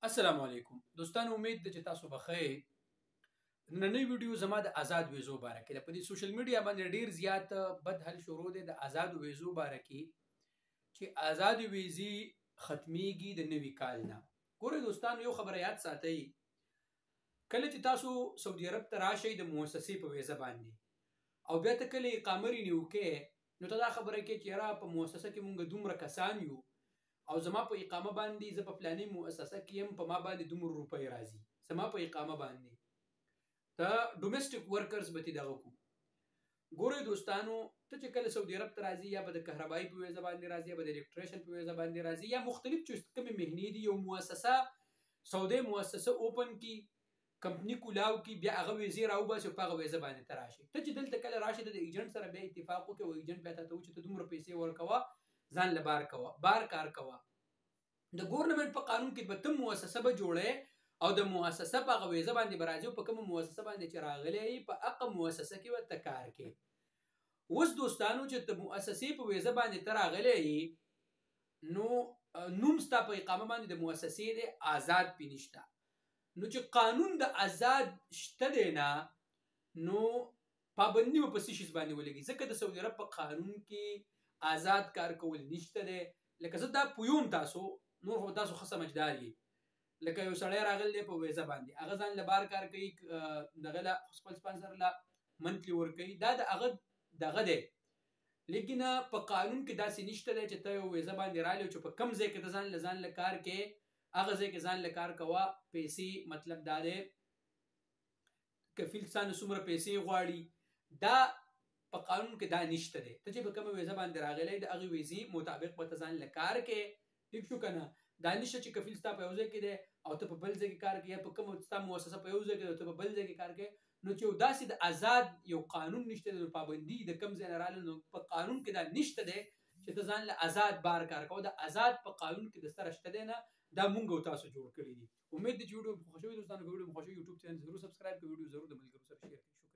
السلام علیکم دوستانو، امید ده چې تاسو بخیر. نننۍ ویډیو زما د آزاد ویزو باره کې ده. په دې سوشل میډیا باندې ډیر زیات بد حل شروع دی د آزاد ویزو باره کې چې آزاد ویزې ختمیږي د نوي کال نه. ګورئ دوستانو، یو خبره یاد ساتئ، کله چې تاسو سعودي عرب ته راشئ د مؤسسې په ویزه باندې او بیا ته کله اقامه رینیو کې، نو ته دا خبره کې چې یاره په مؤسسه کې مونږ دومره کسان یو او زما په اقامه باندې زه په فلاني مؤسسه کې يم، په ما باندې دومره روپۍ راځي زما په اقامه باندې. ته ډومېسټک ورکرز به دغه کو. ګورئ دوستانو، ته چې کله سعودي عرب ته راځي، یا به د کهربایي په ویزه باندې راځي، یا به د الکتریشن په ویزه باندې راځي، یا مختلف چې کومې مهنې دي، یو مؤسسه سعودي مؤسسه اوپن کی کمپنی کولاو کی، بیا هغه ویزې راوباسي په هغه ویزه باندې ته راشي. ته چې دلته کله راشي د ایجنټ سره بیا اتفاق وکړي او ایجنټ بیا ته وایي ته دومره پیسې ورکوه، ځان له بار کار کوه. د ګورنمنت په قانون کې به ته مؤسسه به جوړې او د مؤسسه په هغه ویزه باندې به راځي، په کومه مؤسسه باندې چې راغلی په هغه مؤسسه کې به ته کار کوې. اوس دوستانو چې د مؤسسې په ویزه باندې ته راغلی، نو نوم ستا په اقامه باندې د مؤسسې دی، آزاد پې نشته. نو چې قانون د آزاد شته دی نه، نو پابندي به په څه شي باندې ولګي، ځکه د سعودي عرب په قانون کې آزاد کار کول نشته دی. لکه زه دا پویوم، تاسو نور خو تاسو ښه سمجدار یې. لکه یو سړی راغلی دی په ویزه باندې، هغه ځان له بار کار کوي، دغه له خپل سپانسر له منتلي ورکوي، دا د هغه دغه دی. لیکن په قانون کې داسې نشته دی چې ته یو ویزه باندې راغلی چې په کم ځای کې ته ځان له کار کوې، هغه ځای کې ځان له کار کوه. پیسې مطلب دا دی، کفیل ستانه څومره پیسې غواړي، دا په قانون کې دا نشته دی. ته چې په کومه ویزه باندې راغلی د هغې ویزې مطابق به ته ځان له کار کوې. ټیک شو که نه؟ دا نشته چې کفیل ستا په یو ځای کې دی او ته په بل ځای کې کار کوې، یا په کومه ستا مؤسسه په یو ځای کې دی او ته په بل ځای کې کار کوې. نو چې یو داسې د آزاد یو قانون نشته دی، پابندي د کوم ځای نه راغلی، نو په قانون کې دا نشته دی چې ته ځان له آزاد بار کار کوه. د آزاد په قانون کې د سره شته دی نه، دا مونږ او تاسو جوړ کړي دي. امید دی چې ویډیو مو خوښ شوی. دوستانو که ویډیو مو خوښ شوی، یوټیوب چینل ضرور سبسکرایب کړئ، ویډیو ضرور د ملګرو سره شیر کړئ.